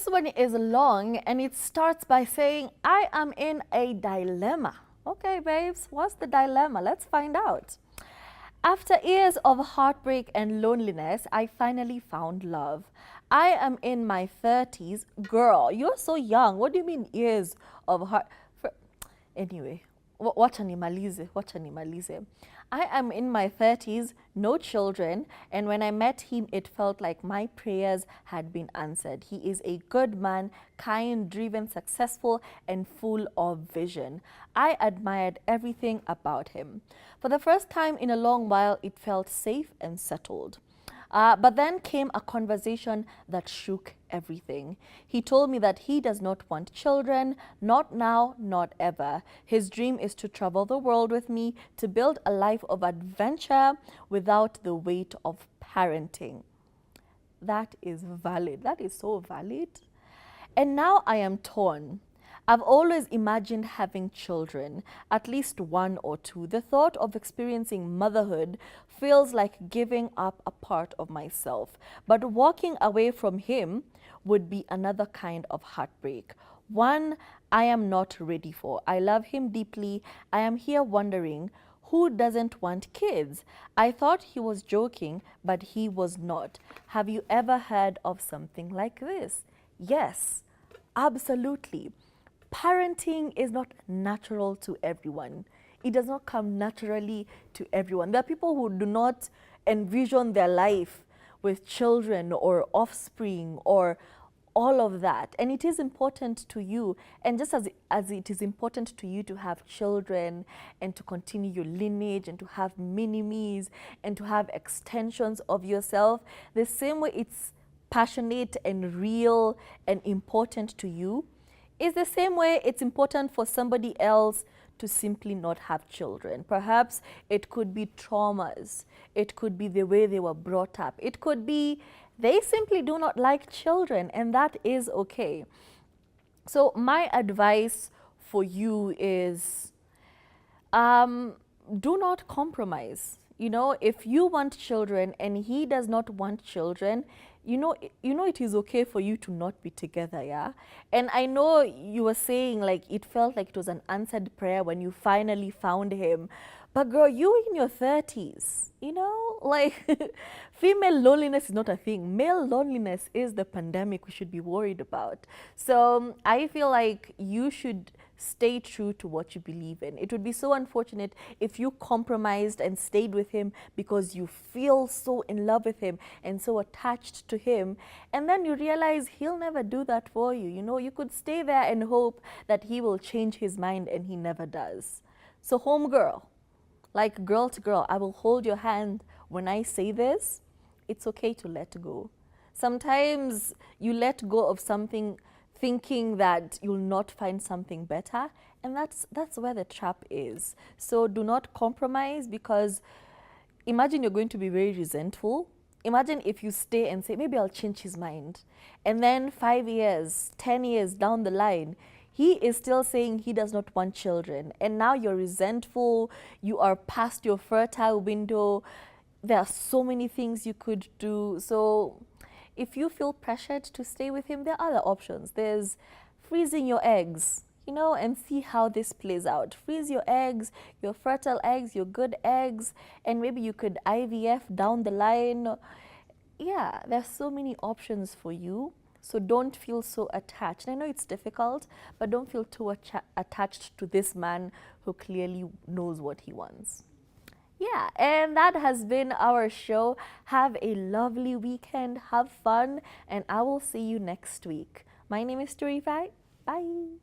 This one is long and it starts by saying, I am in a dilemma. Okay, babes, what's the dilemma? Let's find out. After years of heartbreak and loneliness, I finally found love. I am in my 30s. Girl, you're so young. What do you mean years of heart? Anyway, wacha nimalize. I am in my 30s, no children, and when I met him, it felt like my prayers had been answered. He is a good man, kind, driven, successful, and full of vision. I admired everything about him. For the first time in a long while, it felt safe and settled. But then came a conversation that shook everything. He told me that he does not want children, not now, not ever. His dream is to travel the world with me, to build a life of adventure without the weight of parenting. That is valid. That is so valid. And now I am torn. I've always imagined having children, at least one or two. The thought of experiencing motherhood feels like giving up a part of myself. But walking away from him would be another kind of heartbreak. One I am not ready for. I love him deeply. I am here wondering, who doesn't want kids? I thought he was joking, but he was not. Have you ever heard of something like this? Yes, absolutely. Parenting is not natural to everyone. It does not come naturally to everyone. There are people who do not envision their life with children or offspring or all of that. And it is important to you. And just as it is important to you to have children and to continue your lineage and to have mini-me's and to have extensions of yourself, the same way it's passionate and real and important to you, is the same way it's important for somebody else to simply not have children. Perhaps it could be traumas. It could be the way they were brought up. It could be they simply do not like children, and that is okay. So my advice for you is do not compromise. You know, if you want children and he does not want children, you know it is okay for you to not be together, yeah? And I know you were saying like it felt like it was an answered prayer when you finally found him. But girl, you in your 30s, you know, like female loneliness is not a thing. Male loneliness is the pandemic we should be worried about. So I feel like you should stay true to what you believe in. It would be so unfortunate if you compromised and stayed with him because you feel so in love with him and so attached to him, and then you realize he'll never do that for you. You know, you could stay there and hope that he will change his mind, and he never does. So homegirl, like girl to girl, I will hold your hand when I say this. It's okay to let go. Sometimes you let go of something thinking that you'll not find something better, and that's where the trap is. So do not compromise, because imagine you're going to be very resentful. Imagine if you stay and say, maybe I'll change his mind, and then 5 years, 10 years down the line, he is still saying he does not want children, and now you're resentful, you are past your fertile window. There are so many things you could do. So if you feel pressured to stay with him, there are other options. There's freezing your eggs, you know, and see how this plays out. Freeze your eggs, your fertile eggs, your good eggs, and maybe you could IVF down the line. Yeah, there's so many options for you. So don't feel so attached. I know it's difficult, but don't feel too attached to this man who clearly knows what he wants. Yeah, and that has been our show. Have a lovely weekend, have fun, and I will see you next week. My name is Turifai. Bye.